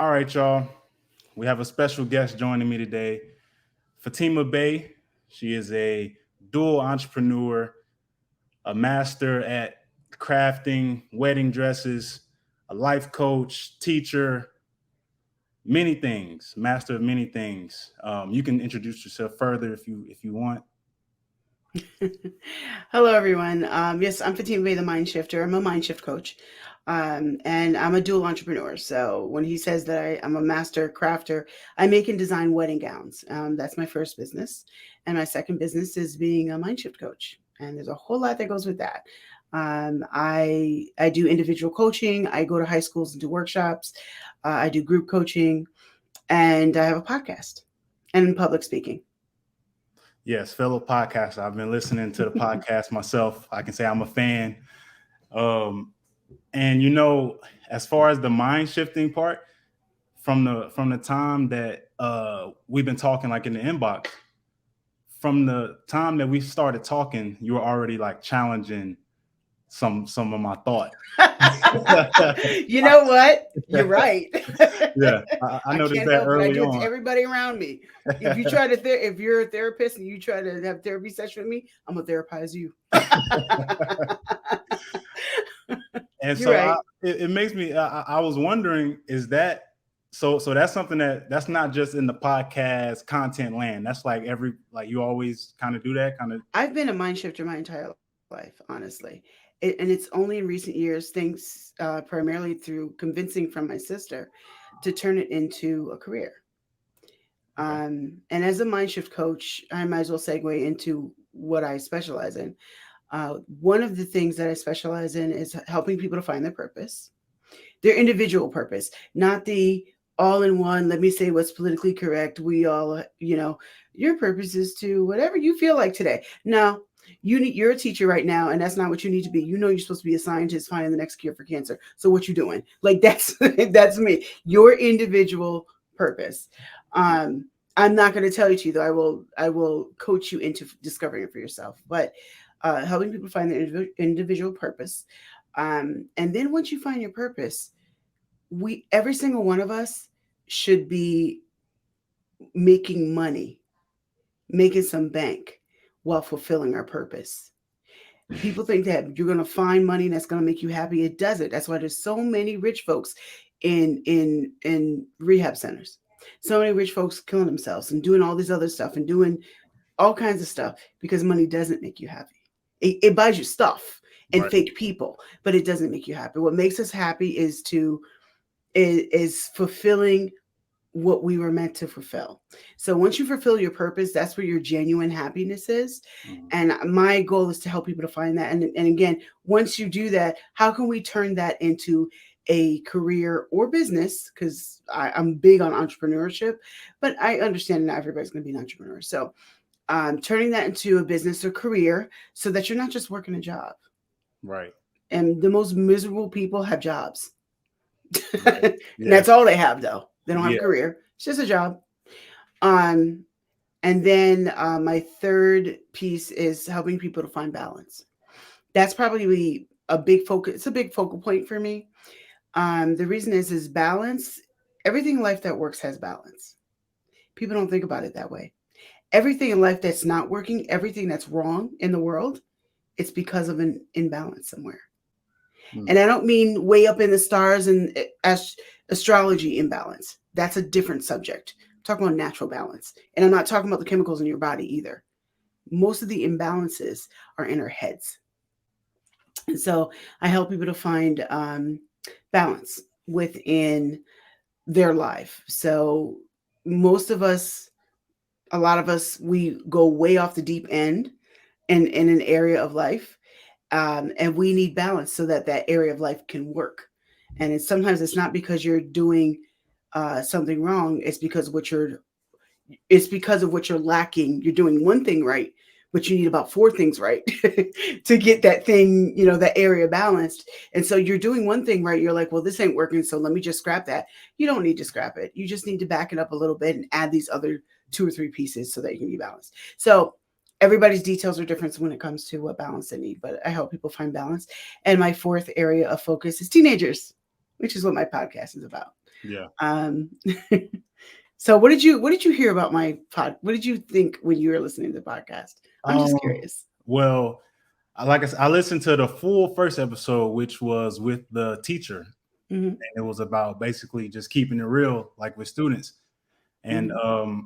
All right, y'all. We have a special guest joining me today, Fatima Bey. She is a dual entrepreneur, a master at crafting wedding dresses, a life coach, teacher, many things, master of many things. You can introduce yourself further if you want. Hello, everyone. Yes, I'm Fatima Bey, the MindShifter. I'm a MindShift coach, and I'm a dual entrepreneur. So when he says that I'm a master crafter, I make and design wedding gowns. That's my first business, and my second business is being a MindShift coach. And there's a whole lot that goes with that. I do individual coaching. I go to high schools and do workshops. I do group coaching, and I have a podcast and public speaking. Yes, fellow podcaster. I've been listening to the podcast myself. I can say I'm a fan. Um, and as far as the mind shifting part, from the time that we've been talking, like in the inbox, from the time that we started talking, you were already like challenging some of my thought. You know what? You're right. Yeah, I I noticed can't that help it. I early do it to on. everybody around me. If you're a therapist and you try to have therapy session with me, I'm gonna therapize you. And You're so right. it makes me. I was wondering, is that so? That's something that's not just in the podcast content land. That's like you always kind of do that kind of. I've been a mind shifter my entire life, honestly. And it's only in recent years, thanks primarily through convincing from my sister to turn it into a career. Okay. And as a mind shift coach, I might as well segue into what I specialize in. One of the things that I specialize in is helping people to find their purpose, their individual purpose, not the all in one. Let me say what's politically correct. We all, your purpose is to whatever you feel like today. No, you're a teacher right now, and that's not what you need to be. You know, you're supposed to be a scientist finding the next cure for cancer. So what you doing? Like that's that's me. Your individual purpose. Um, I'm not going to tell you to, though. I will coach you into discovering it for yourself. But helping people find their individual purpose. And then once you find your purpose, every single one of us should be making money, making some bank while fulfilling our purpose. People think that you're going to find money that's going to make you happy. It doesn't. That's why there's so many rich folks in rehab centers. So many rich folks killing themselves and doing all this other stuff and doing all kinds of stuff because money doesn't make you happy. It buys you stuff and Right. fake people, but it doesn't make you happy. What makes us happy is fulfilling what we were meant to fulfill. So once you fulfill your purpose, that's where your genuine happiness is. Mhm. And my goal is to help people to find that. And again, once you do that, how can we turn that into a career or business? Because I'm big on entrepreneurship, but I understand not everybody's going to be an entrepreneur. So turning that into a business or career so that you're not just working a job. Right. And the most miserable people have jobs. Right. And Yeah. that's all they have, though. They don't have a Yeah. career. It's just a job. Um, and then my third piece is helping people to find balance. That's probably a big focus. It's a big focal point for me. The reason is balance. Everything in life that works has balance. People don't think about it that way. Everything in life that's not working, everything that's wrong in the world, it's because of an imbalance somewhere. Mm. And I don't mean way up in the stars and astrology imbalance. That's a different subject. I'm talking about natural balance. And I'm not talking about the chemicals in your body either. Most of the imbalances are in our heads. And so I help people to find balance within their life. So most of us, a lot of us, we go way off the deep end in an area of life, and we need balance so that that area of life can work. And sometimes it's not because you're doing something wrong; it's because of what you're lacking. You're doing one thing right, but you need about four things right to get that thing, that area balanced. And so you're doing one thing right. You're like, well, this ain't working, so let me just scrap that. You don't need to scrap it. You just need to back it up a little bit and add these other two or three pieces so that you can be balanced. So everybody's details are different when it comes to what balance they need, but I help people find balance. And my fourth area of focus is teenagers, which is what my podcast is about. Yeah. Um, so what did you hear about my pod? What did you think when you were listening to the podcast? I'm just Um. curious. Well, like I said, I listened to the full first episode, which was with the teacher, Hmm. and it was about basically just keeping it real, like with students. And Hmm.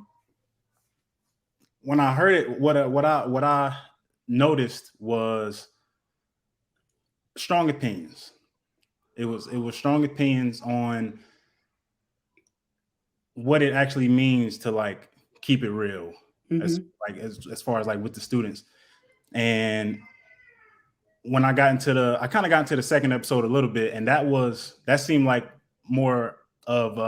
when I heard it, what I noticed was strong opinions. It was strong opinions on what it actually means to like keep it real, as Hmm. as far as like with the students. And when I kind of got into the second episode a little bit, and that seemed like more of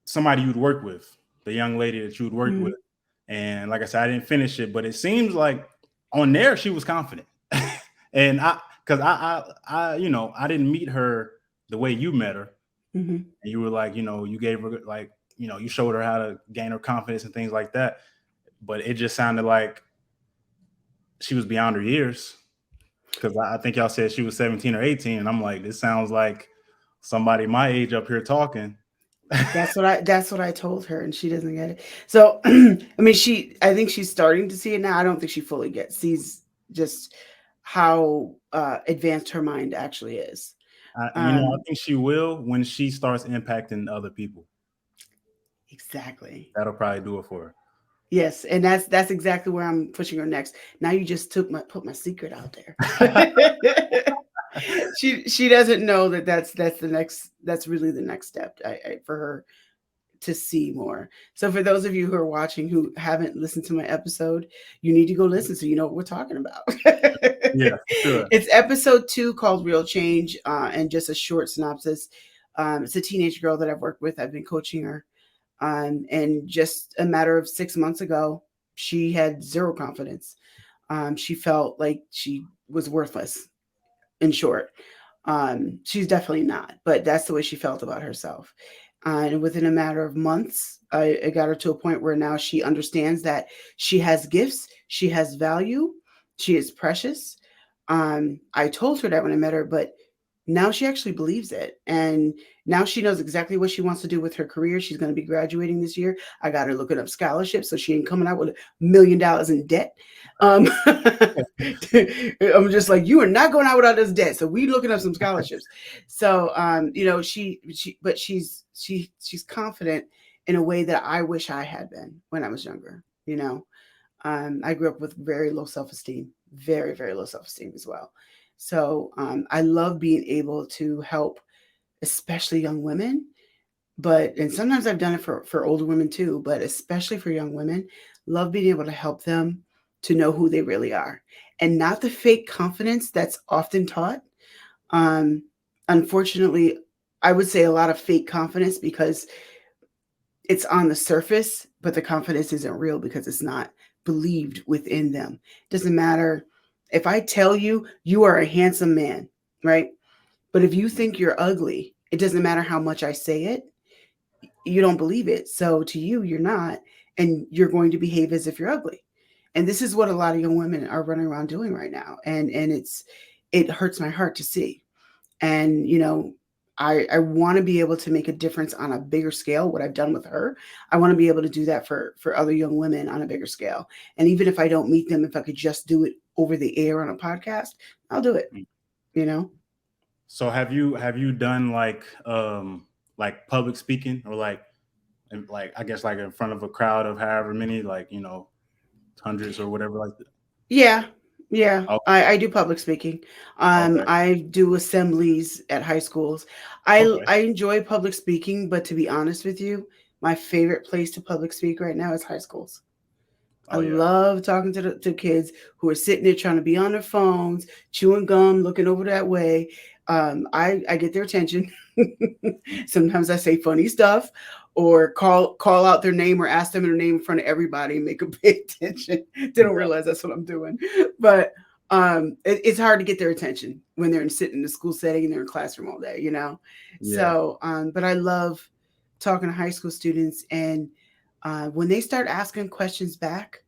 somebody you'd work with, the young lady that you would work with. Hmm. And like I said, I didn't finish it, but it seems like on there she was confident. And because I didn't meet her the way you met her, Hmm. and you were like, you gave her like, you showed her how to gain her confidence and things like that. But it just sounded like she was beyond her years, because I think y'all said she was 17 or 18, and I'm like, this sounds like somebody my age up here talking. That's what I told her, and she doesn't get it. So I mean, I think she's starting to see it now. I don't think she fully sees just how advanced her mind actually is. I Um, think she will when she starts impacting other people. exactly. That'll probably do it for her. Yes, and that's exactly where I'm pushing her next. Now you just put my secret out there. She doesn't know that that's really the next step for her to see more. So for those of you who are watching who haven't listened to my episode, you need to go listen so you know what we're talking about. Yeah, for sure. It's episode 2 called Real Change, and just a short synopsis. It's a teenage girl that I've worked with. I've been coaching her, and just a matter of 6 months ago, she had zero confidence. She felt like she was worthless. In short, she's definitely not, but that's the way she felt about herself. And within a matter of months, I got her to a point where now she understands that she has gifts, she has value, she is precious. I told her that when I met her, but now she actually believes it. And now she knows exactly what she wants to do with her career. She's going to be graduating this year. I got her looking up scholarships so she ain't coming out with $1 million in debt. I'm just like, you are not going out without this debt. So we looking up some scholarships. So but she's confident in a way that I wish I had been when I was younger. I grew up with very low self-esteem, very, very low self-esteem as well. So I love being able to help, especially young women. And sometimes I've done it for older women too, but especially for young women, love being able to help them to know who they really are and not the fake confidence that's often taught. Um, Unfortunately, I would say a lot of fake confidence because it's on the surface, but the confidence isn't real because it's not believed within them. It doesn't matter if I tell you you are a handsome man, right? But if you think you're ugly, it doesn't matter how much I say it, you don't believe it. So to you, you're not, and you're going to behave as if you're ugly. And this is what a lot of young women are running around doing right now. And it hurts my heart to see. And I want to be able to make a difference on a bigger scale. What I've done with her, I want to be able to do that for other young women on a bigger scale. And even if I don't meet them, if I could just do it over the air on a podcast, I'll do it. you know So have you done like public speaking, or like I guess like in front of a crowd of however many, like hundreds or whatever like that? Yeah, yeah. Oh, I do public speaking. okay. I do assemblies at high schools. I Okay. I enjoy public speaking, but to be honest with you, my favorite place to public speak right now is high schools. I Oh yeah. love talking to kids who are sitting there trying to be on their phones, chewing gum, looking over that way. I get their attention. Sometimes I say funny stuff or call out their name or ask them their name in front of everybody and make them pay attention. They don't Yeah. realize that's what I'm doing. But it's hard to get their attention when they're sitting in the school setting and they're in classroom all day. Yeah. So, but I love talking to high school students, and when they start asking questions back,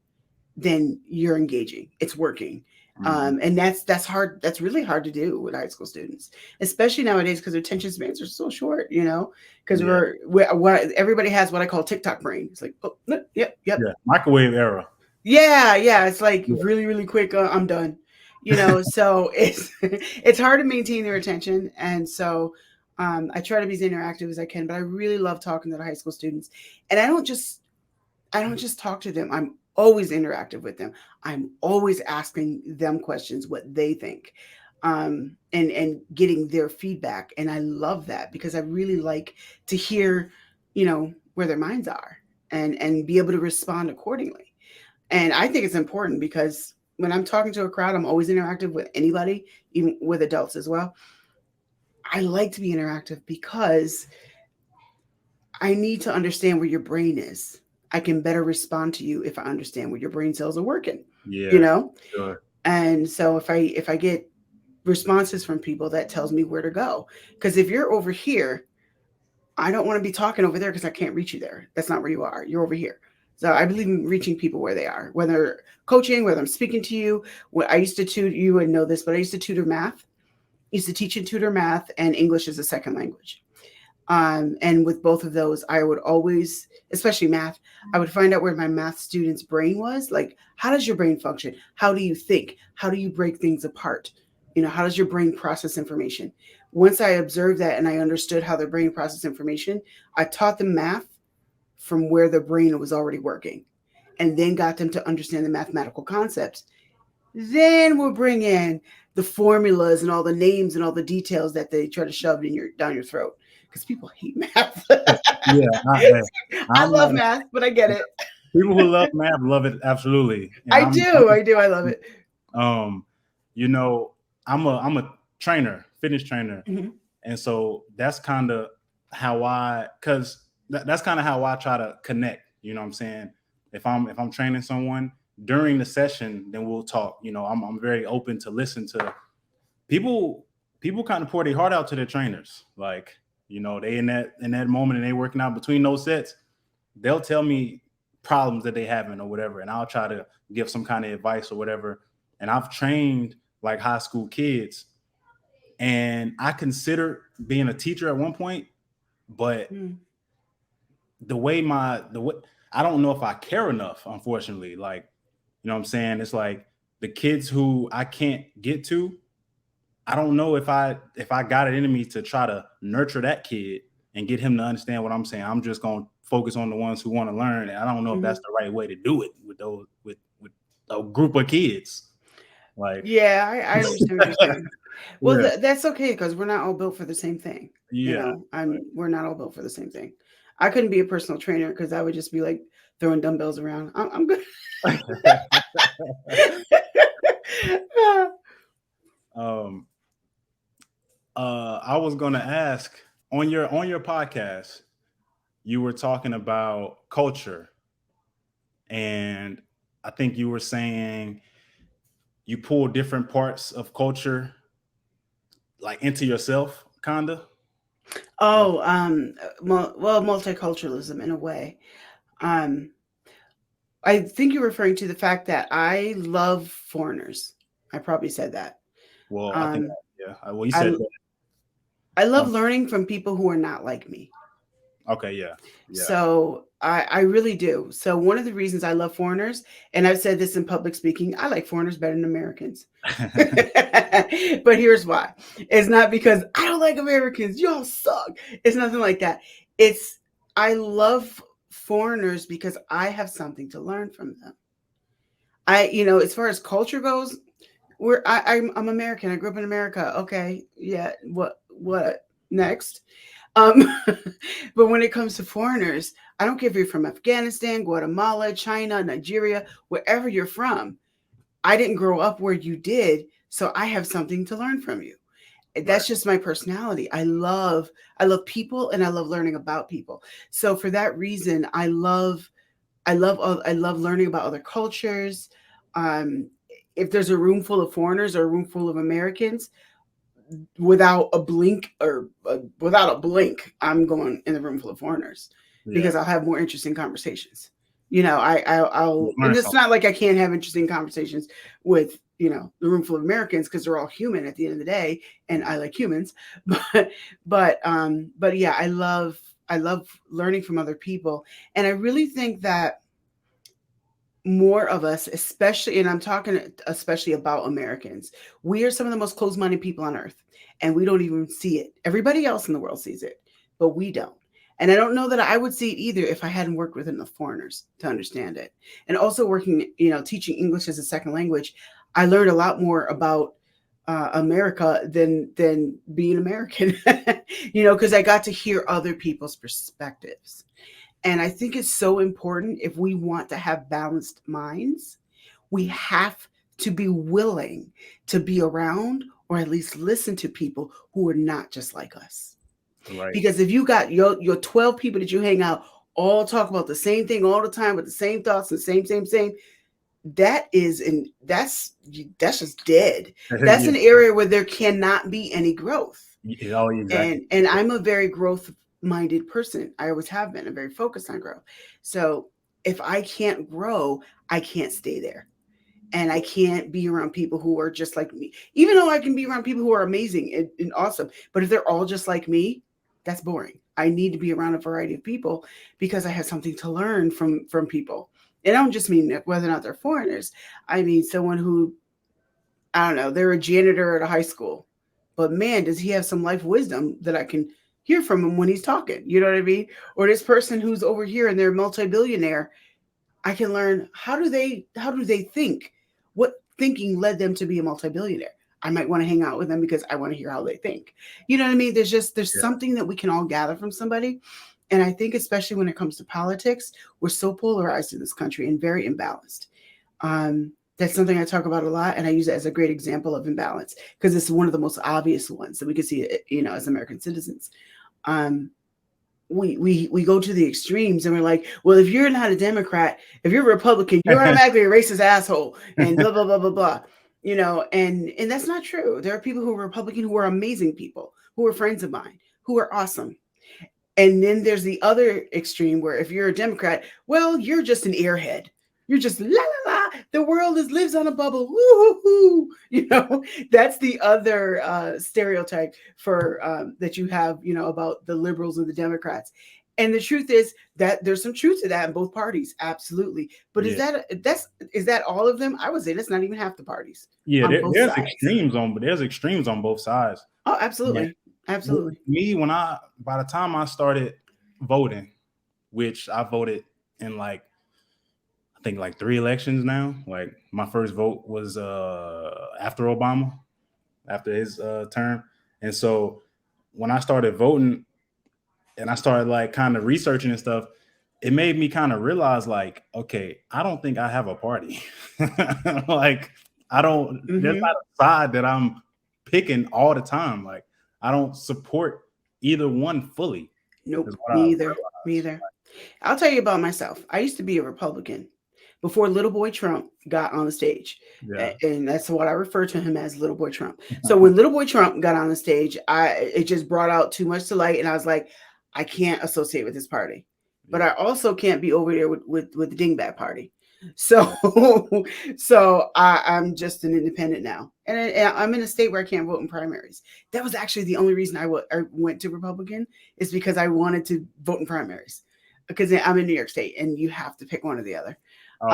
then you're engaging. It's working. And that's hard. That's really hard to do with high school students, especially nowadays because their attention spans are so short. Because Yeah. everybody has what I call TikTok brain. It's like, oh, yep, yep, Yeah. Microwave era. yeah. It's like Yeah. really, really quick. I'm done. So it's hard to maintain their attention, and so I try to be as interactive as I can. But I really love talking to the high school students, and I don't just talk to them. I'm always interactive with them. I'm always asking them questions, what they think, and getting their feedback. And I love that because I really like to hear, where their minds are, and be able to respond accordingly. And I think it's important because when I'm talking to a crowd, I'm always interactive with anybody, even with adults as well. I like to be interactive because I need to understand where your brain is. I can better respond to you if I understand where your brain cells are working, you Yeah. know? Sure. And so if I get responses from people, that tells me where to go. Because if you're over here, I don't want to be talking over there because I can't reach you there. That's not where you are. You're over here. So I believe in reaching people where they are, whether coaching, whether I'm speaking to you. I used to tutor, you would know this, but I used to tutor math. I used to teach and tutor math and English as a second language. And with both of those, I would always, especially math, I would find out where my math student's brain was. Like, how does your brain function? How do you think? How do you break things apart? How does your brain process information? Once I observed that and I understood how their brain processed information, I taught them math from where their brain was already working, and then got them to understand the mathematical concepts. Then we'll bring in the formulas and all the names and all the details that they try to shove down your throat because people hate math. Yeah. I I'm love not. math, but I get it. People who love math love it absolutely, and I do. I love it. um, you know, I'm a trainer, fitness trainer, Mhm. and so that's kind of that's kind of how I try to connect. You know what I'm saying? If I'm training someone during the session, then we'll talk. I'm very open to listen to people. People kind of pour their heart out to their trainers, like they in that moment and they working out between those sets. They'll tell me problems that they having or whatever, and I'll try to give some kind of advice or whatever. And I've trained like high school kids, and I considered being a teacher at one point, but Mm. the way I don't know if I care enough, unfortunately. Like, what I'm saying? It's like the kids who I can't get to, I don't know if I got it in me to try to nurture that kid and get him to understand what I'm saying. I'm just gonna focus on the ones who want to learn. And I don't know if that's Mhm. the right way to do it with those with a group of kids. Like, Yeah, I understand what you're saying. Well, yeah, that's okay because we're not all built for the same thing. yeah, We're not all built for the same thing. I couldn't be a personal trainer because I would just be like throwing dumbbells around. I'm good. um, I was gonna ask on your podcast, you were talking about culture, and I think you were saying you pull different parts of culture like into yourself, kinda. Like, Oh, well, multiculturalism in a way. Um, I think you're referring to the fact that I love foreigners. I probably said that. well, I think, Um, yeah. Well, you said I that. I love Um, learning from people who are not like me. okay, yeah, yeah. So I really do. So one of the reasons I love foreigners, and I've said this in public speaking, I like foreigners better than Americans. But here's why. It's not because I don't like Americans. Y'all suck. It's nothing like that. It's I love foreigners because I have something to learn from them. As far as culture goes, I'm American. I grew up in America. Okay, yeah. What next? Um, but when it comes to foreigners, I don't care if you're from Afghanistan, Guatemala, China, Nigeria, wherever you're from. I didn't grow up where you did, so I have something to learn from you. Right. That's just my personality. I love people and I love learning about people. So for that reason, I love learning about other cultures. Um, if there's a room full of foreigners or a room full of Americans, without a blink, I'm going in the room full of foreigners Yeah. because I'll have more interesting conversations. I'll You'll and learn it's something. not like I can't have interesting conversations with the room full of Americans, because they're all human at the end of the day, and I like humans. But yeah, I love learning from other people, and I really think that more of us, especially, and I'm talking especially about Americans, we are some of the most closed-minded people on earth, and we don't even see it. Everybody else in the world sees it, but we don't. And I don't know that I would see it either if I hadn't worked with enough foreigners to understand it. And also working, teaching English as a second language, I learned a lot more about America than being American, because I got to hear other people's perspectives. And I think it's so important, if we want to have balanced minds, we have to be willing to be around, or at least listen to people who are not just like us. Right. Because if you got your 12 people that you hang out, all talk about the same thing all the time with the same thoughts and same, that's just dead. That's Yeah. an area where there cannot be any growth. Oh, exactly. And I'm a very growth minded person. I always have been. I'm very focused on growth. So if I can't grow, I can't stay there. And I can't be around people who are just like me, even though I can be around people who are amazing and awesome. But if they're all just like me, that's boring. I need to be around a variety of people, because I have something to learn from people. And I don't just mean whether or not they're foreigners. I mean someone who, I don't know, they're a janitor at a high school, but man, does he have some life wisdom that I can hear from him when he's talking. You know what I mean? Or this person who's over here and they're a multi-billionaire, I can learn, how do they think? What thinking led them to be a multi-billionaire? I might want to hang out with them because I want to hear how they think. You know what I mean? There's Yeah. something that we can all gather from somebody. And I think especially when it comes to politics, we're so polarized in this country and very imbalanced. That's something I talk about a lot, and I use it as a great example of imbalance, because it's one of the most obvious ones that we can see, as American citizens. Um, we go to the extremes, and we're like, well, if you're not a Democrat, if you're a Republican, you're automatically a racist asshole, and blah blah blah blah blah. And that's not true. There are people who are Republican who are amazing people, who are friends of mine, who are awesome. And then there's the other extreme where if you're a Democrat, well, you're just an airhead. You're just la la la. The world lives on a bubble. Woo-hoo-hoo. That's the other stereotype for that you have, about the liberals and the Democrats. And the truth is that there's some truth to that in both parties, absolutely. But Yeah. is that all of them? I would say that's not even half the parties Yeah, on both there's sides. extremes on both sides. Oh, Yeah. absolutely, absolutely. Me, by the time I started voting, which I voted in like, I think like 3 elections now. Like my first vote was after Obama, after his term. And so when I started voting and I started like kind of researching and stuff, it made me kind of realize like, okay, I don't think I have a party. Like there's Hmm. not a side that I'm picking all the time. Like I don't support either one fully. Is Nope, what me I either. Me realized. either. I'll tell you about myself. I used to be a Republican before little boy Trump got on the stage. Yeah. And that's what I refer to him as, little boy Trump. So when little boy Trump got on the stage, it just brought out too much to light. And I was like, I can't associate with this party. But I Yeah. also can't be over there with the dingbat party. So I'm just an independent now. And I'm in a state where I can't vote in primaries. That was actually the only reason I went to Republican, is because I wanted to vote in primaries, because I'm in New York State and you have to pick one or the other. Oh,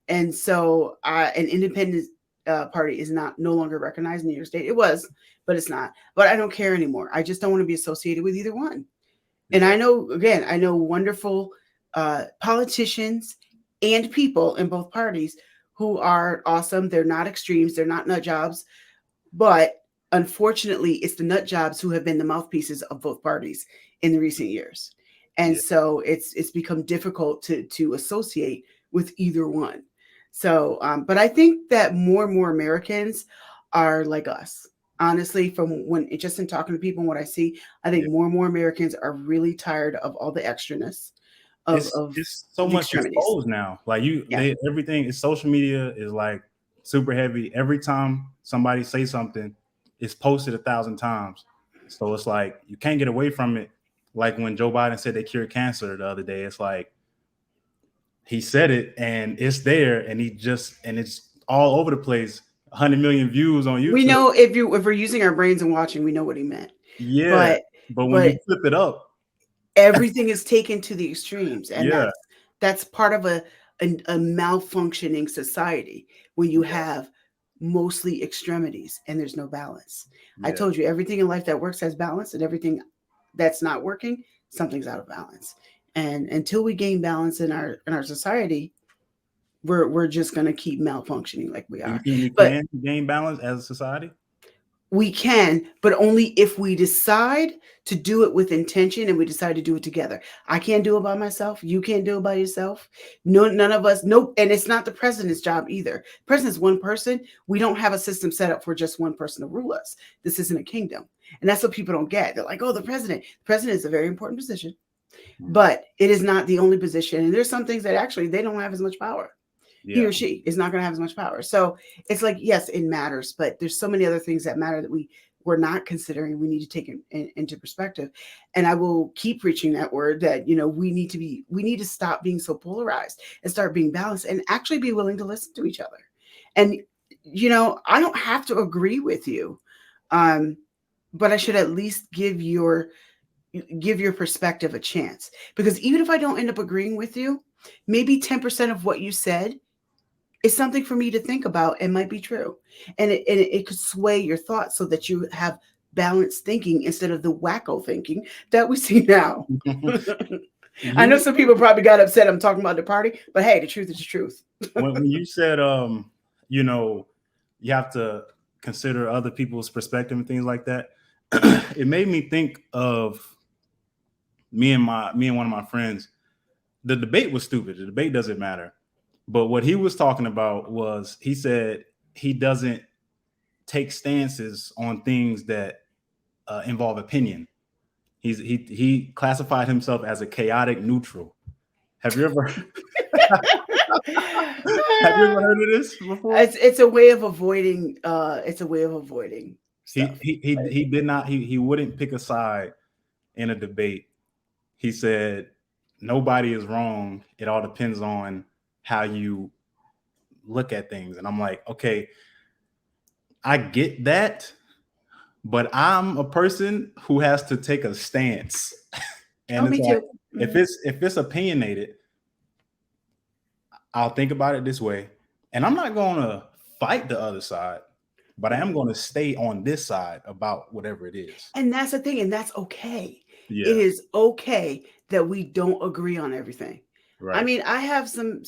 And so an independent party is no longer recognized in New York State. It was, but it's not. But I don't care anymore. I just don't want to be associated with either one. And yeah. I know wonderful politicians and people in both parties who are awesome. They're not extremes. They're not nut jobs. But unfortunately, it's the nut jobs who have been the mouthpieces of both parties in the recent years. And Yeah. so it's become difficult to associate with either one. So, but I think that more and more Americans are like us. Honestly, from when just in talking to people and what I see, I think Yeah. more and more Americans are really tired of all the extraness of It's so the much extremities. exposed now. Like Yeah. everything is social media is like super heavy. Every time somebody say something, it's posted 1,000 times. So it's like you can't get away from it. Like when Joe Biden said they cured cancer the other day, it's like he said it and it's there and it's all over the place. 100 million views on We YouTube. know if we're using our brains and watching, we know what he meant. Yeah, But but when you but flip it up, everything is taken to the extremes, and yeah, that's part of a malfunctioning society when you yeah, have mostly extremities and there's no balance. I yeah. told you everything in life that works has balance, and everything that's not working, something's out of balance. And until we gain balance in our society, we're just going to keep malfunctioning like we Do you are. think we But can gain balance as a society? we can, but only if we decide to do it with intention and we decide to do it together. I can't do it by myself. You can't do it by yourself. No, none of us. Nope. And it's not the president's job either. President's one person. We don't have a system set up for just one person to rule us. This isn't a kingdom. And that's what people don't get. They're like, oh, the president. The president is a very important position, Mhm. but it is not the only position. And there's some things that actually they don't have as much power. He Yeah. or she is not going to have as much power. So it's like, yes, it matters, but there's so many other things that matter that we're not considering. We need to take into perspective. And I will keep preaching that word that, we need to stop being so polarized and start being balanced and actually be willing to listen to each other. And, I don't have to agree with you. Um, but I should at least give your perspective a chance, because even if I don't end up agreeing with you, maybe 10% of what you said is something for me to think about and might be true. And it could sway your thoughts so that you have balanced thinking instead of the wacko thinking that we see now. I know You some people probably got upset I'm talking about the party, but hey, the truth is the truth. when you said you know, you have to consider other people's perspective and things like that, it made me think of me and one of my friends. The debate was stupid. The debate doesn't matter. But what he was talking about was, he said he doesn't take stances on things that involve opinion. He classified himself as a chaotic neutral. Have you ever have you ever heard of this before? It's a way of avoiding He stuff. he he he did not he wouldn't pick a side in a debate. He said nobody is wrong. It all depends on how you look at things. And I'm like, okay, I get that, but I'm a person who has to take a stance. Oh, And it's me like, too. if Mhm. it's opinionated, I'll think about it this way. And I'm not gonna fight the other side, but I am gonna stay on this side about whatever it is. And that's the thing, and that's okay. It Yeah, is okay that we don't agree on everything. I right. mean, I have some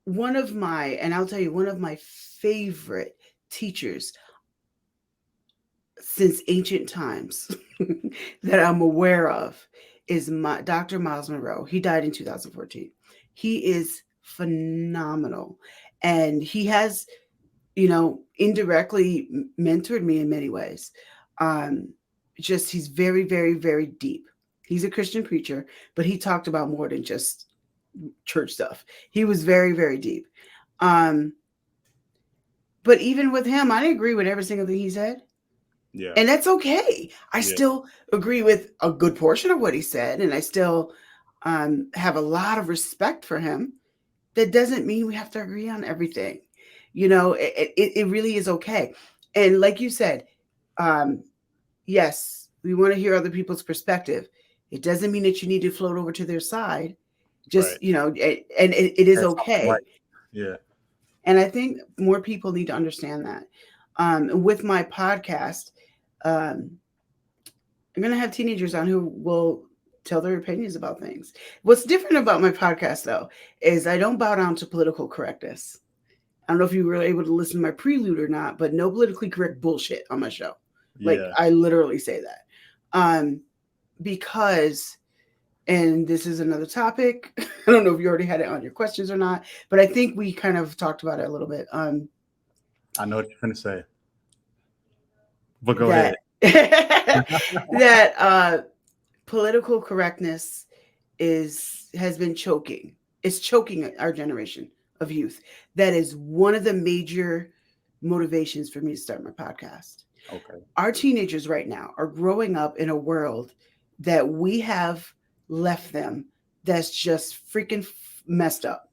and I'll tell you, one of my favorite teachers since ancient times that I'm aware of is my Dr. Miles Monroe. He died in 2014. He is phenomenal. And he has, indirectly mentored me in many ways. Um, just he's very, very, very deep. He's a Christian preacher, but he talked about more than just church stuff. He was very, very deep. Um, but even with him, I didn't agree with every single thing he said. Yeah, And that's okay. I yeah, still agree with a good portion of what he said, and I still have a lot of respect for him. That doesn't mean we have to agree on everything. It really is okay. And like you said, um, yes, we want to hear other people's perspective. It doesn't mean that you need to float over to their side. right. Just, and it is That's something right. okay. Yeah, And I think more people need to understand that. With my podcast, um, I'm going to have teenagers on who will tell their opinions about things. What's different about my podcast, though, is I don't bow down to political correctness. I don't know if you were able to listen to my prelude or not, but no politically correct bullshit on my show. Like, yeah, I literally say that. Because, and this is another topic. I don't know if you already had it on your questions or not, but I think we kind of talked about it a little bit. I know what you're gonna say, but go ahead. That that political correctness has been choking. It's choking our generation of youth. That is one of the major motivations for me to start my podcast. Okay. Our teenagers right now are growing up in a world that we have left them that's just freaking messed up.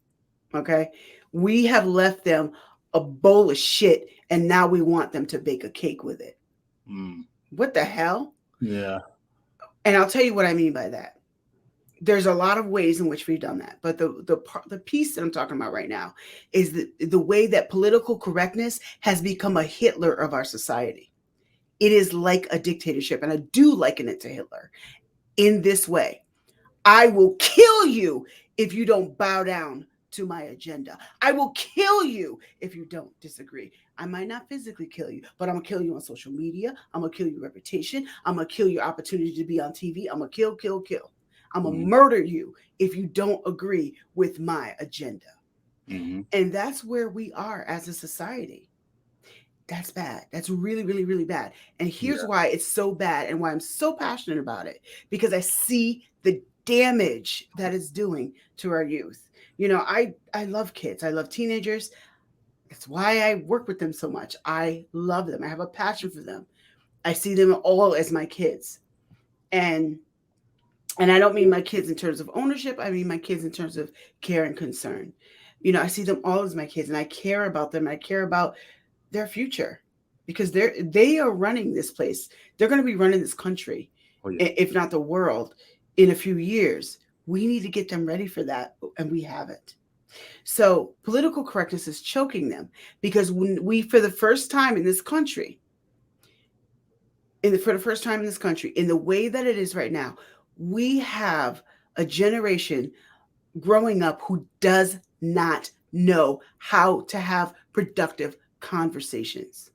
Okay. We have left them a bowl of shit, and now we want them to bake a cake with it. Mm. What the hell? Yeah. And I'll tell you what I mean by that. There's a lot of ways in which we've done that, but the piece that I'm talking about right now is the way that political correctness has become a Hitler of our society. It is like a dictatorship, and I do liken it to Hitler in this way. I will kill you if you don't bow down to my agenda. I will kill you if you don't disagree. I might not physically kill you, but I'm gonna kill you on social media. I'm gonna kill your reputation. I'm gonna kill your opportunity to be on TV. I'm gonna kill, kill, kill. I'm gonna Mm-hmm. murder you if you don't agree with my agenda. Mm-hmm. And that's where we are as a society. That's bad. That's really, really, really bad. And here's Yeah. why it's so bad and why I'm so passionate about it, because I see the damage that it's doing to our youth. You know, I love kids. I love teenagers. That's why I work with them so much. I love them. I have a passion for them. I see them all as my kids. And I don't mean my kids in terms of ownership. I mean my kids in terms of care and concern. You know, I see them all as my kids, and I care about them. I care about their future, because they are running this place. They're going to be running this country, Oh, yeah. if not the world, in a few years. We need to get them ready for that, and we haven't. So political correctness is choking them, because when we, for the first time in this country, for the first time in this country, in the way that it is right now, we have a generation growing up who does not know how to have productive conversations.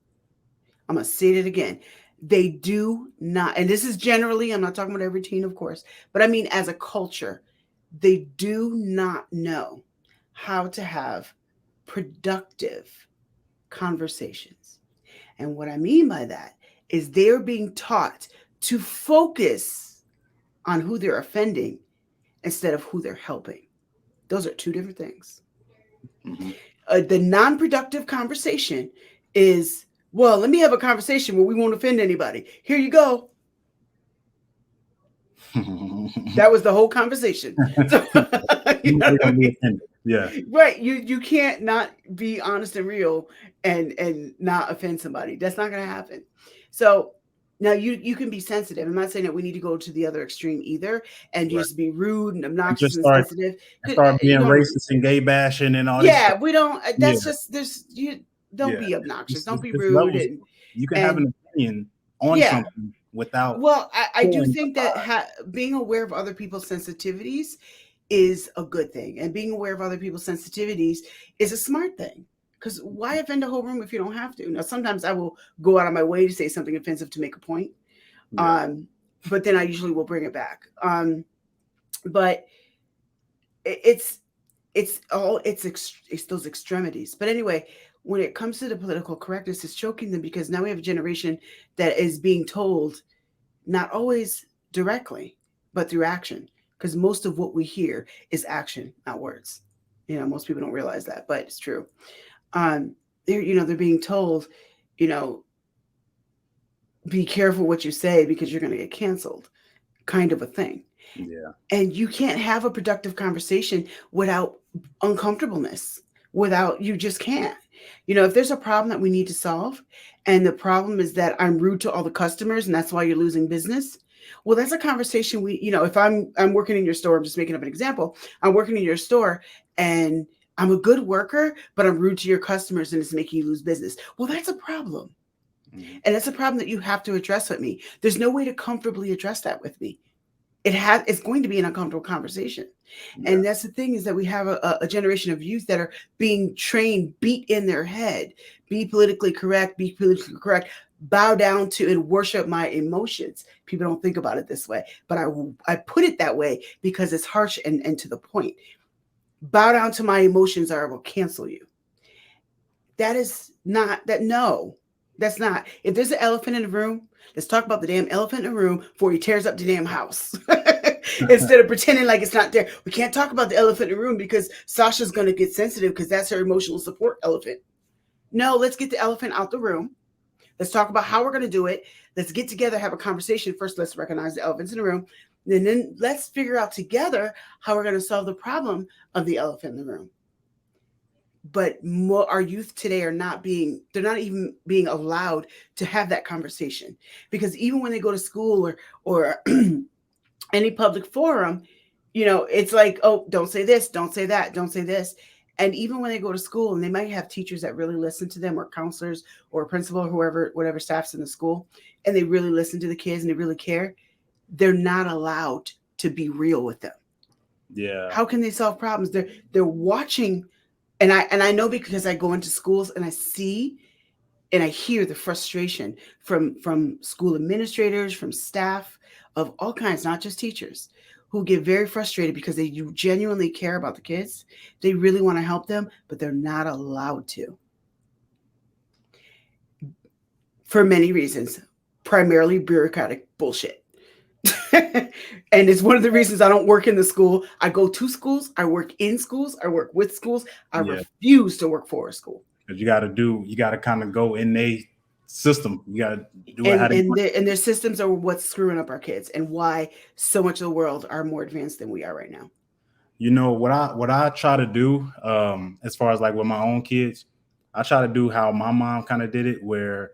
I'm going to say it again. They do not, and this is generally, I'm not talking about every teen, of course, but I mean as a culture, they do not know how to have productive conversations. And what I mean by that is they're being taught to focus on who they're offending instead of who they're helping. Those are two different things. Mm-hmm. The non-productive conversation is, well, let me have a conversation where we won't offend anybody. Here you go. That was the whole conversation. So, you know what I mean? Yeah. Right. You can't not be honest and real and not offend somebody. That's not going to happen. So now you can be sensitive. I'm not saying that we need to go to the other extreme either and Right. just be rude and And obnoxious just and sensitive. start You being don't. racist and gay bashing and all this Yeah, stuff. we don't. Yeah. That's just there's you. Don't Yeah. be obnoxious. Don't be It's rude levels. You can have and an opinion on yeah. something without Well, I do pulling think that being aware of other people's sensitivities is a good thing, and being aware of other people's sensitivities is a smart thing. Because why offend a whole room if you don't have to? Now, sometimes I will go out of my way to say something offensive to make a point, yeah. but then I usually will bring it back. But it's it's those extremities. But anyway, when it comes to the political correctness, it's choking them, because now we have a generation that is being told, not always directly, but through action. Because most of what we hear is action, not words. You know, most people don't realize that, but it's true. They're being told, you know, be careful what you say because you're going to get canceled, kind of a thing. Yeah. And you can't have a productive conversation without uncomfortableness, without, you just can't. You know, if there's a problem that we need to solve, and the problem is that I'm rude to all the customers and that's why you're losing business, well, that's a conversation if I'm working in your store, I'm just making up an example. I'm working in your store and I'm a good worker, but I'm rude to your customers and it's making you lose business. Well, that's a problem. Mm-hmm. And that's a problem that you have to address with me. There's no way to comfortably address that with me. It's going to be an uncomfortable conversation. Yeah. And that's the thing, is that we have a generation of youth that are being trained, beat in their head, be politically correct, bow down to and worship my emotions. People don't think about it this way, but I put it that way because it's harsh and to the point. Bow down to my emotions or I will cancel you. That is not that. No, that's not. If there's an elephant in the room, let's talk about the damn elephant in the room before he tears up the damn house. Instead of pretending like it's not there. We can't talk about the elephant in the room because Sasha's going to get sensitive because that's her emotional support elephant. No, let's get the elephant out the room. Let's talk about how we're going to do it. Let's get together, have a conversation. First, let's recognize the elephants in the room. And then let's figure out together how we're going to solve the problem of the elephant in the room. But our youth today they're not even being allowed to have that conversation, because even when they go to school or any public forum, it's like, oh, don't say this, don't say that, don't say this. And even when they go to school, and they might have teachers that really listen to them, or counselors, or principal, or whoever, whatever staff's in the school, and they really listen to the kids and they really care, they're not allowed to be real with them. Yeah. How can they solve problems? They're watching, and I know, because I go into schools and I see and I hear the frustration from school administrators, from staff of all kinds, not just teachers, who get very frustrated because they genuinely care about the kids. They really want to help them, but they're not allowed to, for many reasons, primarily bureaucratic bullshit. And it's one of the reasons I don't work in the school. I go to schools, I work in schools, I work with schools. I refuse to work for a school. Because you got to kind of go in a system. You got to do it. And their systems are what's screwing up our kids, and why so much of the world are more advanced than we are right now. What I try to do, as far as like with my own kids, I try to do how my mom kind of did it, where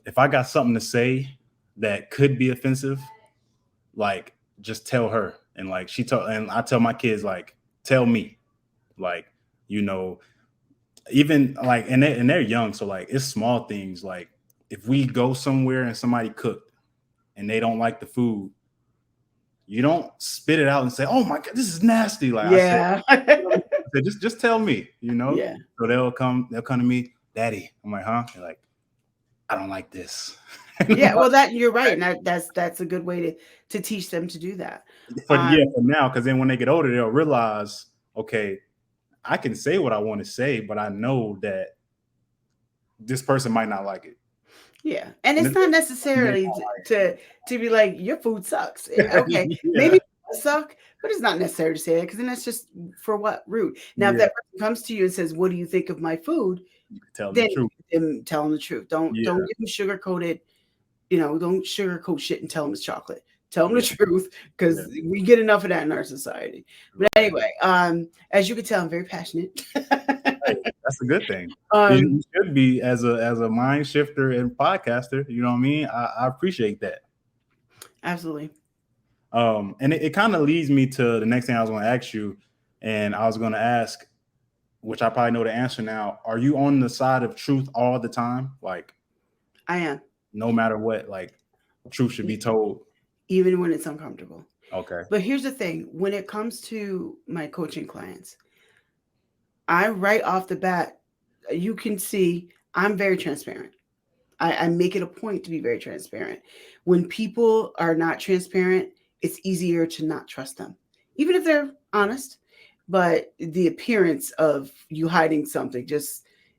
if I got something to say that could be offensive, like, just tell her. And like and I tell my kids, like, tell me, like, even like, and they're young, so like, it's small things. Like, if we go somewhere and somebody cooked and they don't like the food, you don't spit it out and say, "Oh my God, this is nasty." Like, yeah. I said, just tell me, Yeah. So they'll come to me, "Daddy." I'm like, "Huh?" They're like, "I don't like this." Yeah, well, that you're right, and that's a good way to teach them to do that. For now, because then when they get older, they'll realize, okay, I can say what I want to say, but I know that this person might not like it. Yeah, and it's not necessarily to be like, your food sucks. Okay, maybe it suck, but it's not necessary to say that, because then that's just, for what, rude. Now, if that person comes to you and says, "What do you think of my food?" You can tell them the truth. Tell them the truth. Don't give them sugar-coated. Don't sugarcoat shit and tell them it's chocolate. Tell them the truth, because we get enough of that in our society. But anyway, as you can tell, I'm very passionate. That's a good thing. You should be, as a mind shifter and podcaster. You know what I mean? I appreciate that. Absolutely. And it kind of leads me to the next thing I was going to ask you, and I was going to ask, which I probably know the answer now. Are you on the side of truth all the time? Like, I am. No matter what, like, truth should be told, even when it's uncomfortable. Okay. But here's the thing: when it comes to my coaching clients, I, right off the bat, you can see I'm very transparent. I make it a point to be very transparent. When people are not transparent, it's easier to not trust them, even if they're honest. But the appearance of you hiding something,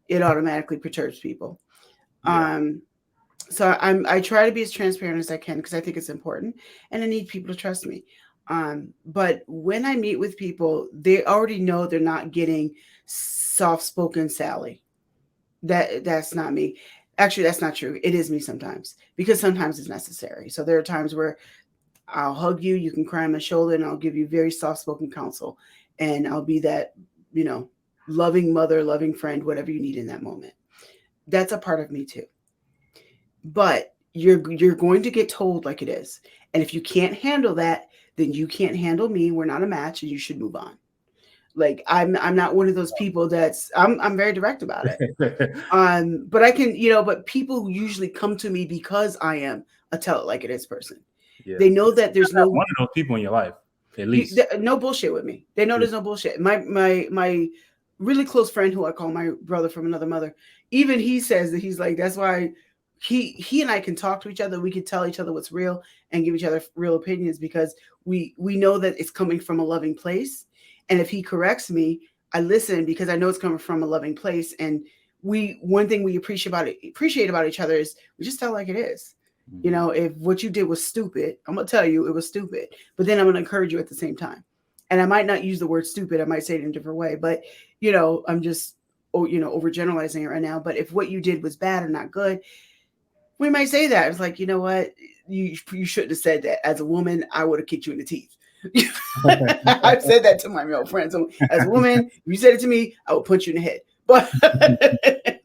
it automatically perturbs people. Yeah. So I try to be as transparent as I can, because I think it's important, and I need people to trust me. But when I meet with people, they already know they're not getting soft-spoken Sally. That's not me. Actually, that's not true. It is me sometimes, because sometimes it's necessary. So there are times where I'll hug you, you can cry on my shoulder, and I'll give you very soft-spoken counsel, and I'll be that, loving mother, loving friend, whatever you need in that moment. That's a part of me too. But you're going to get told like it is. And if you can't handle that, then you can't handle me. We're not a match, and you should move on. Like, I'm not one of those people I'm very direct about it. But I can, but people usually come to me because I am a tell it like it is person. Yeah. They know that there's no one of those people in your life, at least. No bullshit with me. They know there's no bullshit. My really close friend, who I call my brother from another mother, even he says that, he's like, that's why he and I can talk to each other. We can tell each other what's real and give each other real opinions, because we know that it's coming from a loving place. And if he corrects me, I listen, because I know it's coming from a loving place. And one thing we appreciate about each other is we just tell like it is. Mm-hmm. If what you did was stupid, I'm going to tell you it was stupid, but then I'm going to encourage you at the same time. And I might not use the word stupid. I might say it in a different way, but I'm just, overgeneralizing it right now. But if what you did was bad or not good, we might say that. It's like, you know what? You shouldn't have said that. As a woman, I would have kicked you in the teeth. I've said that to my male friends. So as a woman, if you said it to me, I would punch you in the head. but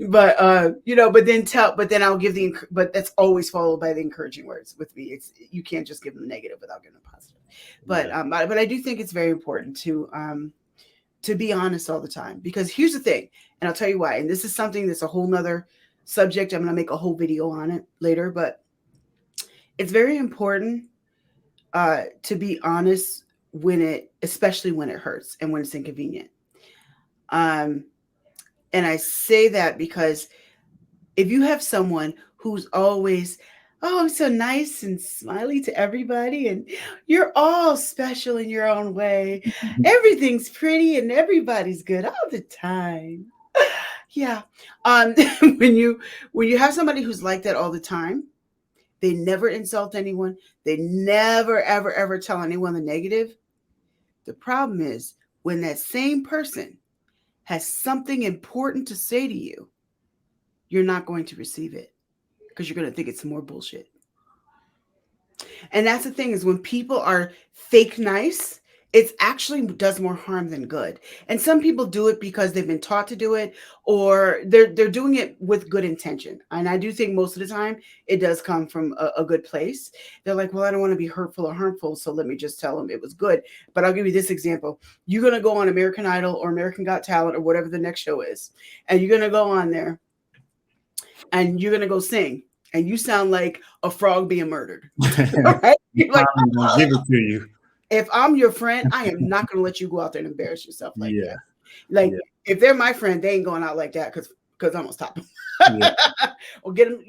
but then I'll give but that's always followed by the encouraging words with me. It's, you can't just give them the negative without giving them positive. But I do think it's very important to be honest all the time, because here's the thing, and I'll tell you why. And this is something that's a whole nother subject. I'm going to make a whole video on it later, but it's very important to be honest especially when it hurts and when it's inconvenient. And I say that because if you have someone who's always, oh, I'm so nice and smiley to everybody, and you're all special in your own way, everything's pretty and everybody's good all the time. Yeah. When you have somebody who's like that all the time, they never insult anyone, they never ever ever tell anyone the negative. The problem is when that same person has something important to say to you, you're not going to receive it because you're going to think it's more bullshit. And that's the thing, is when people are fake nice, it actually does more harm than good. And some people do it because they've been taught to do it, or they're doing it with good intention. And I do think most of the time it does come from a good place. They're like, well, I don't want to be hurtful or harmful, so let me just tell them it was good. But I'll give you this example. You're going to go on American Idol or American Got Talent or whatever the next show is, and you're going to go on there and you're going to go sing, and you sound like a frog being murdered. Right? Like, I'm gonna give it to you. If I'm your friend, I am not going to let you go out there and embarrass yourself like that. Like, if they're my friend, they ain't going out like that because I'm going to stop them. Or get them,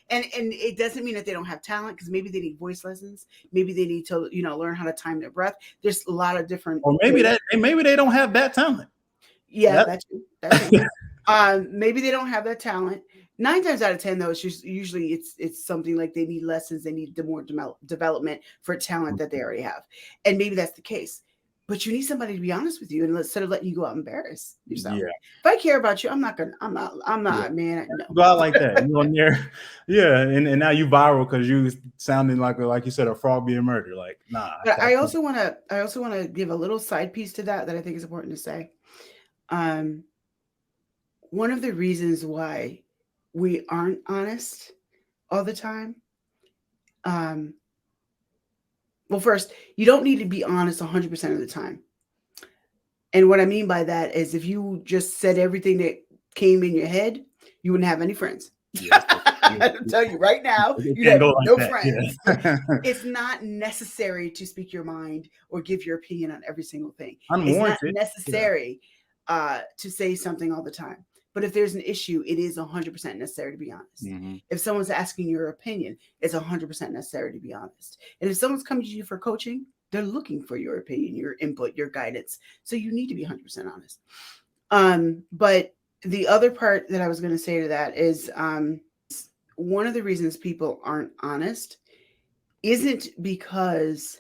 and it doesn't mean that they don't have talent, because maybe they need voice lessons. Maybe they need to, learn how to time their breath. There's a lot of different. Or maybe they don't have that talent. Yeah, that's maybe they don't have that talent. 9 times out of 10, though, it's usually it's something like they need lessons. They need more development for talent that they already have, and maybe that's the case. But you need somebody to be honest with you, and instead of letting you go out and embarrass yourself. Yeah. If I care about you, I'm not, man. No. Go out like that. You on there, and now you viral because you sounding like you said, a frog being murdered. Like, nah. But I also want to give a little side piece to that I think is important to say. One of the reasons why we aren't honest all the time. Well, first, you don't need to be honest 100% of the time. And what I mean by that is, if you just said everything that came in your head, you wouldn't have any friends. I'll tell you right now, you have no friends. Yeah. It's not necessary to speak your mind or give your opinion on every single thing. Unwarranted. It's not necessary to say something all the time. But if there's an issue, it is 100% necessary to be honest. Mm-hmm. If someone's asking your opinion, it's 100% necessary to be honest. And if someone's coming to you for coaching, they're looking for your opinion, your input, your guidance. So you need to be 100% honest. But the other part that I was going to say to that is one of the reasons people aren't honest isn't because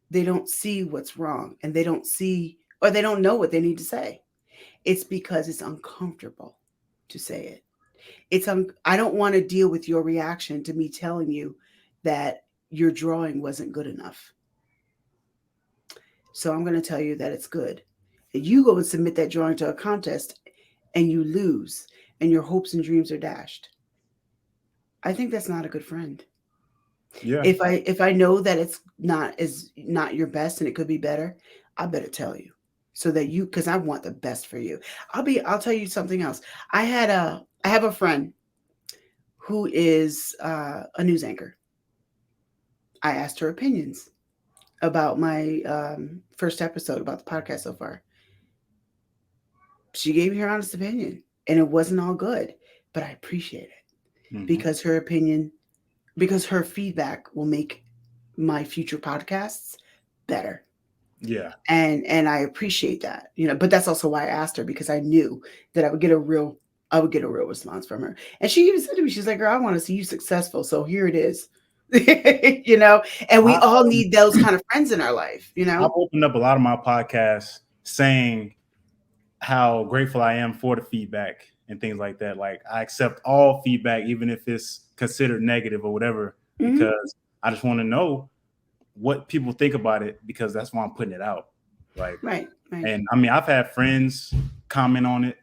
they don't see what's wrong and they don't see, or they don't know what they need to say. It's because it's uncomfortable to say it. I don't want to deal with your reaction to me telling you that your drawing wasn't good enough. So I'm going to tell you that it's good. And you go and submit that drawing to a contest and you lose and your hopes and dreams are dashed. I think that's not a good friend. Yeah. If I know that it's not your best and it could be better, I better tell you. So that because I want the best for you. I'll tell you something else. I have a friend who is a news anchor. I asked her opinions about my first episode about the podcast so far. She gave me her honest opinion, and it wasn't all good, but I appreciate it because her opinion, because her feedback will make my future podcasts better. Yeah. And I appreciate that, but that's also why I asked her, because I knew that I would get a real response from her. And she even said to me, she's like, girl, I want to see you successful. So here it is, and we all need those kind of friends in our life. I've opened up a lot of my podcasts saying how grateful I am for the feedback and things like that. Like, I accept all feedback, even if it's considered negative or whatever, because I just want to know what people think about it, because that's why I'm putting it out. Like, right. And I mean, I've had friends comment on it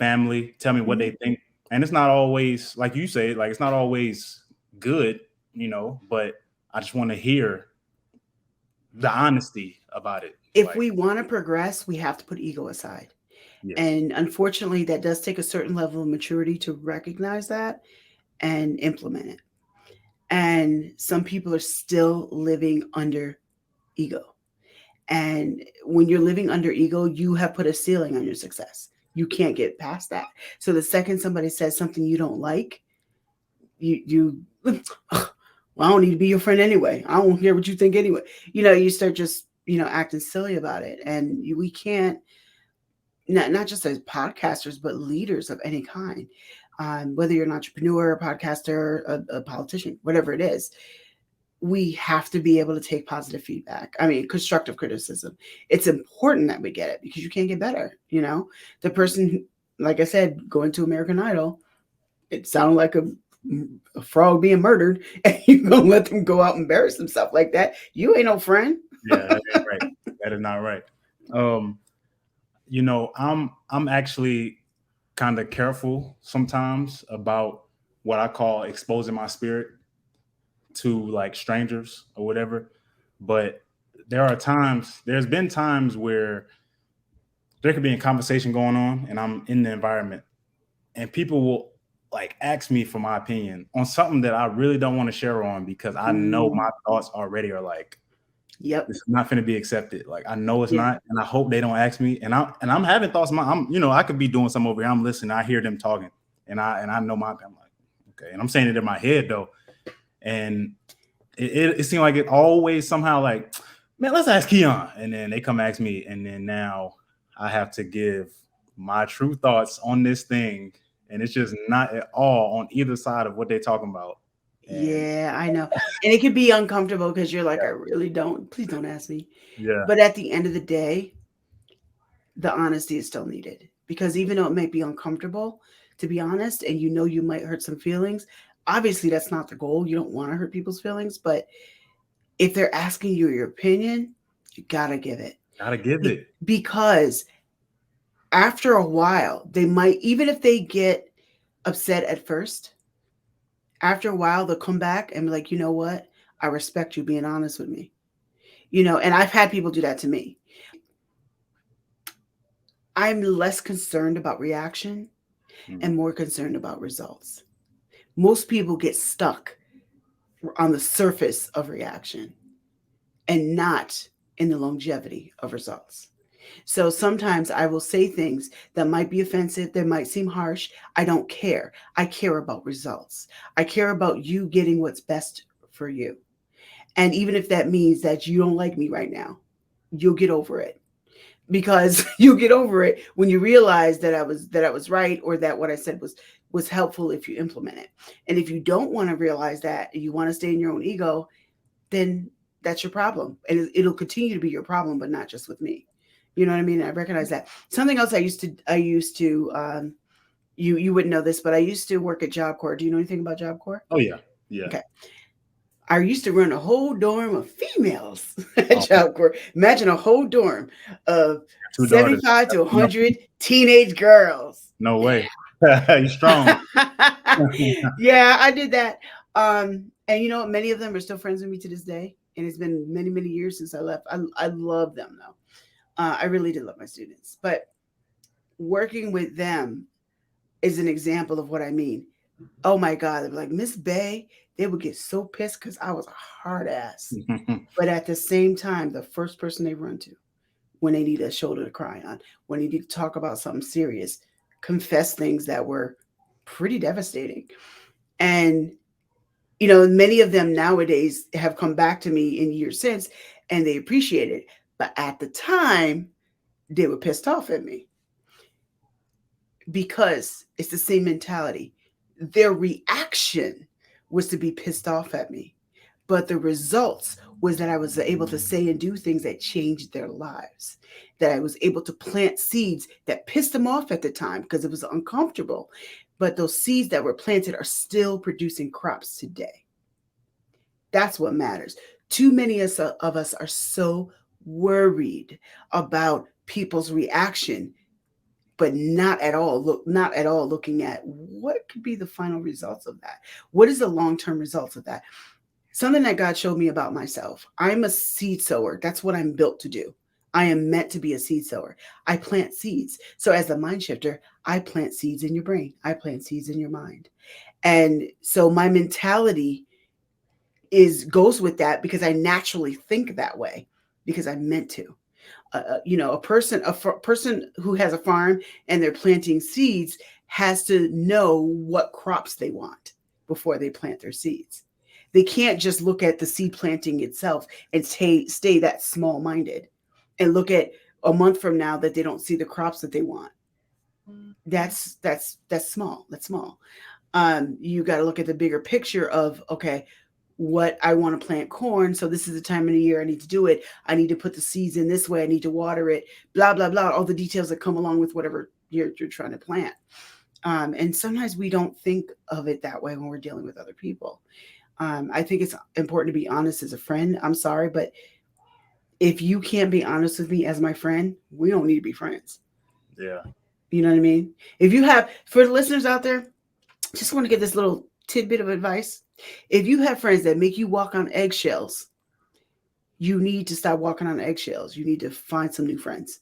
family, tell me what Mhm. they think. And it's not always, like you say, like it's not always good, but I just want to hear the honesty about it. If Like, we want to progress, we have to put ego aside. yes. And unfortunately, that does take a certain level of maturity to recognize that and implement it. And some people are still living under ego. And when you're living under ego, you have put a ceiling on your success. You can't get past that. So the second somebody says something you don't like, you well, I don't need to be your friend anyway. I don't care what you think anyway. You start just acting silly about it, and we can't, not just as podcasters, but leaders of any kind. Whether you're an entrepreneur, a podcaster, a politician, whatever it is, we have to be able to take positive feedback. I mean, constructive criticism. It's important that we get it because you can't get better. The person, like I said, going to American Idol, it sounded like a frog being murdered, and you're gonna let them go out and embarrass themselves like that. You ain't no friend. Yeah, that ain't right. That is not right. Um, I'm actually kind of careful sometimes about what I call exposing my spirit to like strangers or whatever. But there's been times where there could be a conversation going on and I'm in the environment and people will like ask me for my opinion on something that I really don't want to share on because I know Mm, my thoughts already are like, yep. this is not going to be accepted. Like I know it's Yeah. not, and I hope they don't ask me. And I'm having thoughts. I could be doing something over here. I'm listening. I hear them talking, and I know I'm like, okay. And I'm saying it in my head though, and it seemed like it always somehow like, man, let's ask Keon, and then they come ask me, and then now I have to give my true thoughts on this thing, and it's just not at all on either side of what they're talking about, and Yeah, I know. And it could be uncomfortable because you're like, I really don't, please don't ask me. yeah, But at the end of the day, the honesty is still needed because even though it may be uncomfortable, to be honest, and you might hurt some feelings, obviously that's not the goal. You don't want to hurt people's feelings, but if they're asking you your opinion, you gotta give it. gotta give it. Because after a while, they might, even if they get upset at first, after a while, they'll come back and be like, you know what? I respect you being honest with me. And I've had people do that to me. I'm less concerned about reaction and more concerned about results. Most people get stuck on the surface of reaction and not in the longevity of results. So sometimes I will say things that might be offensive, that might seem harsh. I don't care. I care about results. I care about you getting what's best for you. And even if that means that you don't like me right now, you'll get over it. Because you'll get over it when you realize that I was right, or that what I said was helpful if you implement it. And if you don't want to realize that and you want to stay in your own ego, then that's your problem. And it'll continue to be your problem, but not just with me. You know what I mean? I recognize that. Something else I used to you wouldn't know this, but I used to work at Job Corps. Do you know anything about Job Corps? Oh yeah, yeah. Okay. I used to run a whole dorm of females at Oh, Job Corps. Imagine a whole dorm of two daughters. 75 to No, 100 teenage girls. no way. You strong. Yeah, I did that. And many of them are still friends with me to this day. And it's been many, many years since I left. I love them though. I really did love my students. But working with them is an example of what I mean. Oh my God. They'd be like, Miss Bay, they would get so pissed because I was a hard ass. But at the same time, the first person they run to when they need a shoulder to cry on, when they need to talk about something serious, confess things that were pretty devastating. And, many of them nowadays have come back to me in years since and they appreciate it. But at the time, they were pissed off at me because it's the same mentality. Their reaction was to be pissed off at me, but the results was that I was able to say and do things that changed their lives, that I was able to plant seeds that pissed them off at the time because it was uncomfortable. But those seeds that were planted are still producing crops today. That's what matters. Too many of us are so worried about people's reaction, but not at all looking at what could be the final results of that. What is the long-term results of that? Something that God showed me about myself. I'm a seed sower. That's what I'm built to do. I am meant to be a seed sower. I plant seeds. So as a mind shifter, I plant seeds in your brain. I plant seeds in your mind. And so my mentality goes with that because I naturally think that way because I'm meant to. A person who has a farm and they're planting seeds has to know what crops they want before they plant their seeds. They can't just look at the seed planting itself and stay that small minded and look at a month from now that they don't see the crops that they want. That's small. That's small. You got to look at the bigger picture of, okay, what I want to plant corn. So this is the time of the year I need to do it. I need to put the seeds in this way. I need to water it, blah, blah, blah. All the details that come along with whatever you're trying to plant. And sometimes we don't think of it that way when we're dealing with other people. I think it's important to be honest as a friend. I'm sorry, but if you can't be honest with me as my friend, we don't need to be friends. Yeah. You know what I mean? If you have, for the listeners out there, just want to give this little tidbit of advice. If you have friends that make you walk on eggshells, you need to stop walking on eggshells. You need to find some new friends.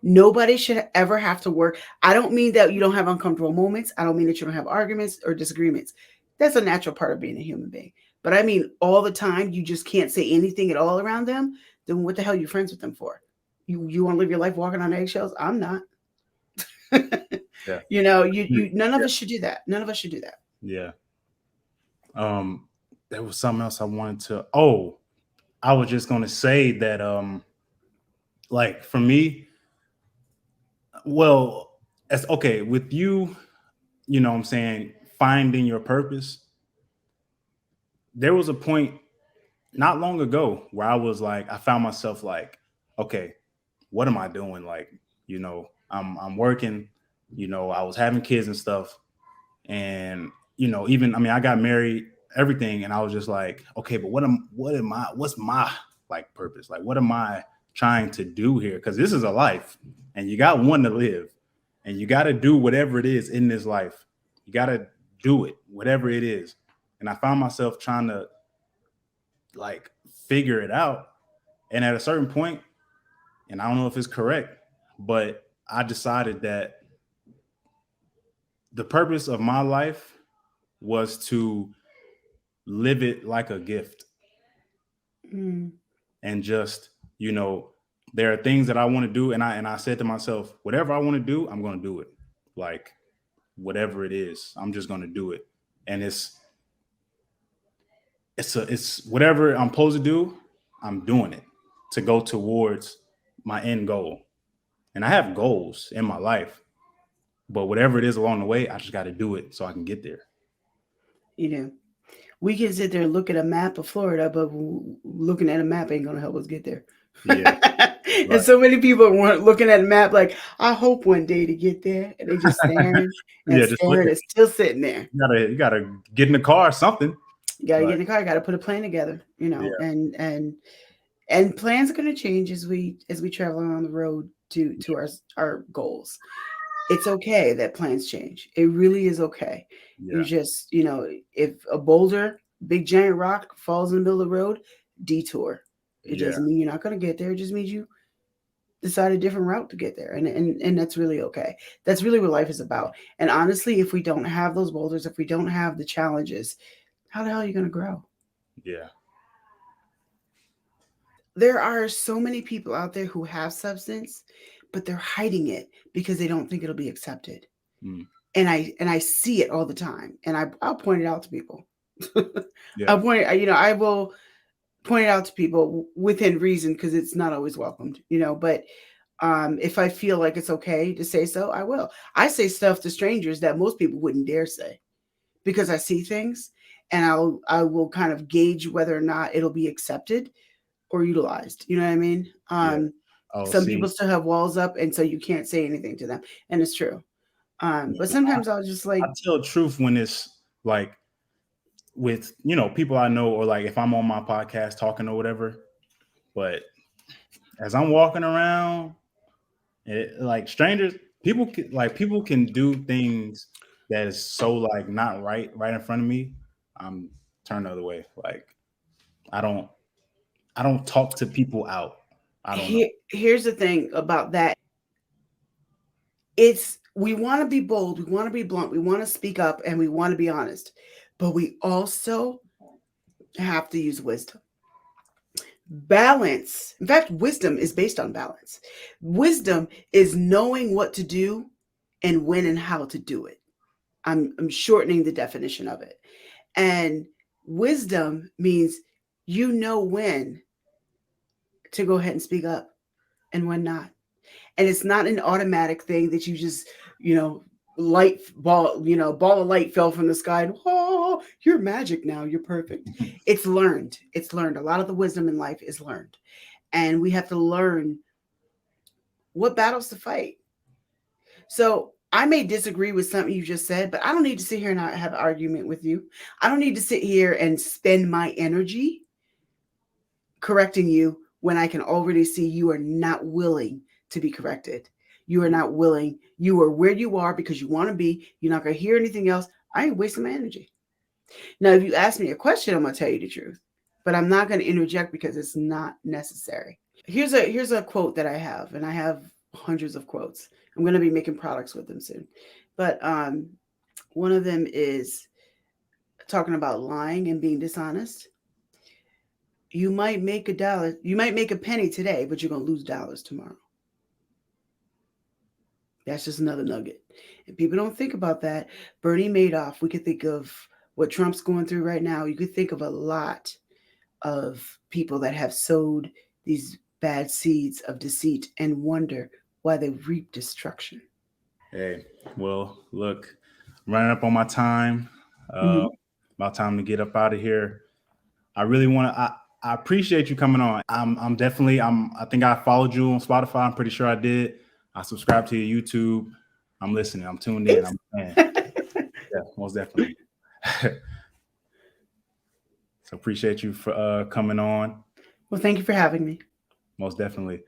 Nobody should ever have to work. I don't mean that you don't have uncomfortable moments. I don't mean that you don't have arguments or disagreements. That's a natural part of being a human being. But I mean, all the time, you just can't say anything at all around them. Then what the hell are you friends with them for? You want to live your life walking on eggshells? I'm not. Yeah. None of us should do that. None of us should do that. Yeah. There was something else I wanted to. I was just gonna say that like for me, well, as okay, with you, what I'm saying, finding your purpose. There was a point not long ago where I was like, I found myself like, okay, what am I doing? Like, I'm working, I was having kids and stuff. And, even, I mean, I got married, everything. And I was just like, okay, but what's my like purpose? Like, what am I trying to do here? Cause this is a life and you got one to live and you got to do whatever it is in this life. You got to do it, whatever it is. And I found myself trying to like figure it out. And at a certain point, and I don't know if it's correct, but I decided that the purpose of my life was to live it like a gift. And just, there are things that I want to do. And I said to myself, whatever I want to do, I'm going to do it. Like whatever it is, I'm just going to do it. And it's whatever I'm supposed to do, I'm doing it to go towards my end goal. And I have goals in my life, but whatever it is along the way, I just got to do it so I can get there. We can sit there and look at a map of Florida, but looking at a map ain't going to help us get there. Yeah. Right. And so many people weren't looking at a map like, I hope one day to get there. And they just staring and staring and still sitting there. You gotta get in the car or something. You got to get in the car. You got to put a plan together, and plans are going to change as we travel on the road to our goals. It's okay that plans change. It really is okay. Yeah. You just, if a boulder, big giant rock falls in the middle of the road, detour. It doesn't mean you're not going to get there. It just means you decide a different route to get there. And that's really okay. That's really what life is about. And honestly, if we don't have those boulders, if we don't have the challenges, how the hell are you going to grow? Yeah. There are so many people out there who have substance, but they're hiding it because they don't think it'll be accepted. And I see it all the time, and I'll point it out to people. I will point it out to people within reason because it's not always welcomed, but if I feel like it's okay to say so, I will. I say stuff to strangers that most people wouldn't dare say because I see things, and I will kind of gauge whether or not it'll be accepted or utilized. You know what I mean? Some people still have walls up, and so you can't say anything to them, and it's true. But sometimes I'll just like, I tell the truth when it's like with people I know, or like if I'm on my podcast talking or whatever. But as I'm walking around, like strangers, people can do things that is so like not right in front of me. I'm turned the other way. Like I don't I don't talk to people out. I don't know. Here's the thing about that. It's we want to be bold, we want to be blunt, we want to speak up, and we want to be honest, but we also have to use wisdom. Balance, in fact, wisdom is based on balance. Wisdom is knowing what to do and when and how to do it. I'm shortening the definition of it. And wisdom means you know when to go ahead and speak up and when not. And it's not an automatic thing that you just, you know, light ball, ball of light fell from the sky and oh, you're magic now, you're perfect. It's learned. It's learned. A lot of the wisdom in life is learned. And we have to learn what battles to fight. So I may disagree with something you just said, but I don't need to sit here and have an argument with you. I don't need to sit here and spend my energy correcting you when I can already see you are not willing to be corrected. You are not willing. You are where you are because you want to be. You're not going to hear anything else. I ain't wasting my energy. Now, if you ask me a question, I'm going to tell you the truth, but I'm not going to interject because it's not necessary. Here's a quote that I have, and I have hundreds of quotes. I'm going to be making products with them soon. But one of them is talking about lying and being dishonest. You might make $1, you might make a penny today, but you're going to lose dollars tomorrow. That's just another nugget. And people don't think about that. Bernie Madoff, we could think of what Trump's going through right now. You could think of a lot of people that have sowed these bad seeds of deceit and wonder why they reap destruction. Hey, well, look, running up on my time. Uh, Mm-hmm. about time to get up out of here. I really want to. I appreciate you coming on. I'm definitely. I think I followed you on Spotify. I'm pretty sure I did. I subscribe to your YouTube. I'm listening. I'm tuned in. I'm a fan. Yeah, most definitely. So appreciate you for coming on. Well, thank you for having me. Most definitely.